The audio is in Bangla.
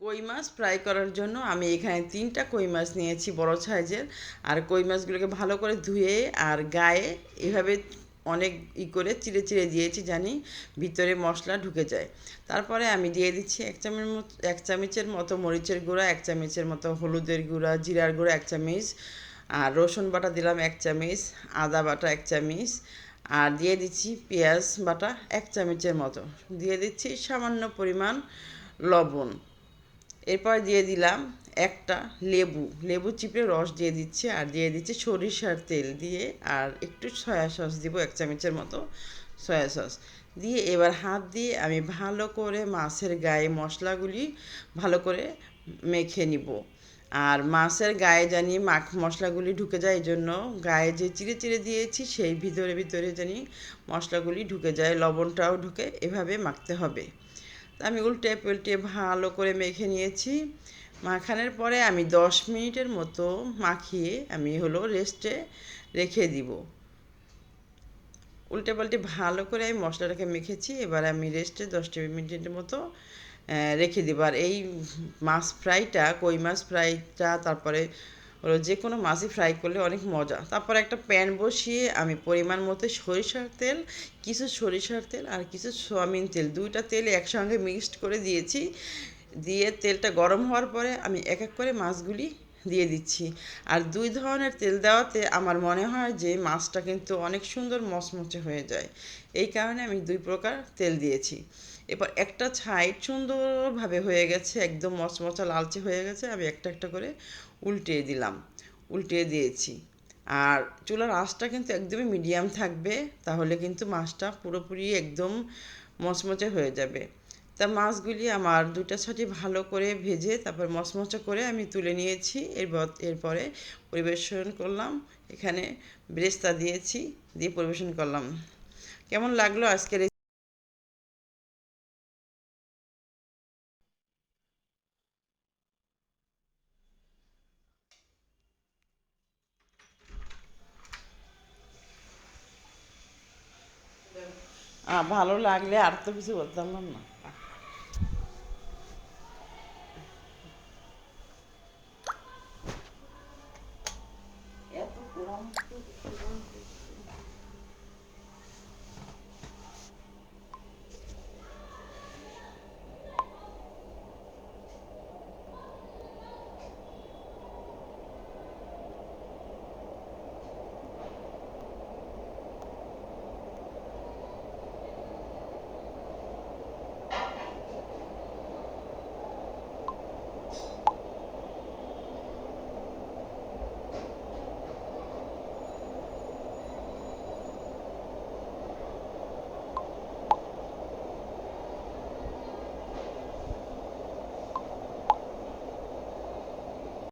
কই মাছ ফ্রাই করার জন্য আমি এখানে 3টা কই মাছ নিয়েছি বড় সাইজের। আর কই মাছগুলোকে ভালো করে ধুয়ে আর গায়ে এভাবে অনেক করে চিড়ে চিড়ে দিয়েছি, জানি ভিতরে মশলা ঢুকে যায়। তারপরে আমি দিয়ে দিচ্ছি 1 চামচের মতো মরিচের গুঁড়া, 1 চামচের মতো হলুদের গুঁড়া, জিরার গুঁড়া 1 চামচ, আর রসুন বাটা দিলাম 1 চামচ, আদা বাটা 1 চামচ, আর দিয়ে দিচ্ছি পেঁয়াজ বাটা 1 চামচের মতো, দিয়ে দিচ্ছি সামান্য পরিমাণ লবণ। এরপর দিয়ে দিলাম একটা লেবু চিপে রস দিয়ে দিচ্ছি, আর দিয়ে দিচ্ছি সরিষার তেল দিয়ে, আর একটু সয়া সস দিব 1 চামচের মতো সয়া সস দিয়ে। এবার হাত দিয়ে আমি ভালো করে মাছের গায়ে মশলাগুলি ভালো করে মেখে নিব। আর মাছের গায়ে জানি মশলাগুলি ঢুকে যায়, এই জন্য গায়ে যে চিড়ে চিড়ে দিয়েছি সেই ভিতরে ভিতরে জানি মশলাগুলি ঢুকে যায়, লবণটাও ঢুকে, এভাবে মাখতে হবে। আমি উল্টে পাল্টে ভালো করে মেখে নিয়েছি। মাখানোর পরে আমি 10 মিনিটের মতো মাখিয়ে আমি রেস্টে রেখে দিব। উল্টে পাল্টে ভালো করে আমি মশলাটাকে মেখেছি, এবার আমি রেস্টে 10 মিনিটের মতো রেখে দিব। আর এই মাছ ফ্রাইটা, কই মাছ ফ্রাইটা, তারপরে যে কোনো মাছই ফ্রাই করলে অনেক মজা। তারপর একটা প্যান বসিয়ে আমি পরিমাণ মতো সরিষার তেল আর কিছু সয়াবিন তেল, 2টা তেল একসঙ্গে মিক্সড করে দিয়েছি। দিয়ে তেলটা গরম হওয়ার পরে আমি এক এক করে মাছগুলি দিয়ে দিচ্ছি। আর 2 ধরনের তেল দেওয়াতে আমার মনে হয় যে মাছটা কিন্তু অনেক সুন্দর মচমচে হয়ে যায়, এই কারণে আমি 2 প্রকার তেল দিয়েছি। এবার একটা সাইড সুন্দরভাবে হয়ে গেছে, একদম মচমচা লালচে হয়ে গেছে, আমি একটা একটা করে উল্টিয়ে দিলাম, উল্টিয়ে দিয়েছি। আর চুলার আঁচটা কিন্তু একদমই মিডিয়াম থাকবে, তাহলে কিন্তু মাছটা পুরোপুরি একদম মচমচে হয়ে যাবে। তা মাছগুলি আমার 2টা সাইডই ভালো করে ভেজে তারপর মচমচে করে আমি তুলে নিয়েছি। এরপরে পরিবেশন করলাম, এখানে বেরেস্তা দিয়েছি, দিয়ে পরিবেশন করলাম। কেমন লাগলো আজকের এই? ভালো লাগলে আর তো কিছু বলতে পারলাম না।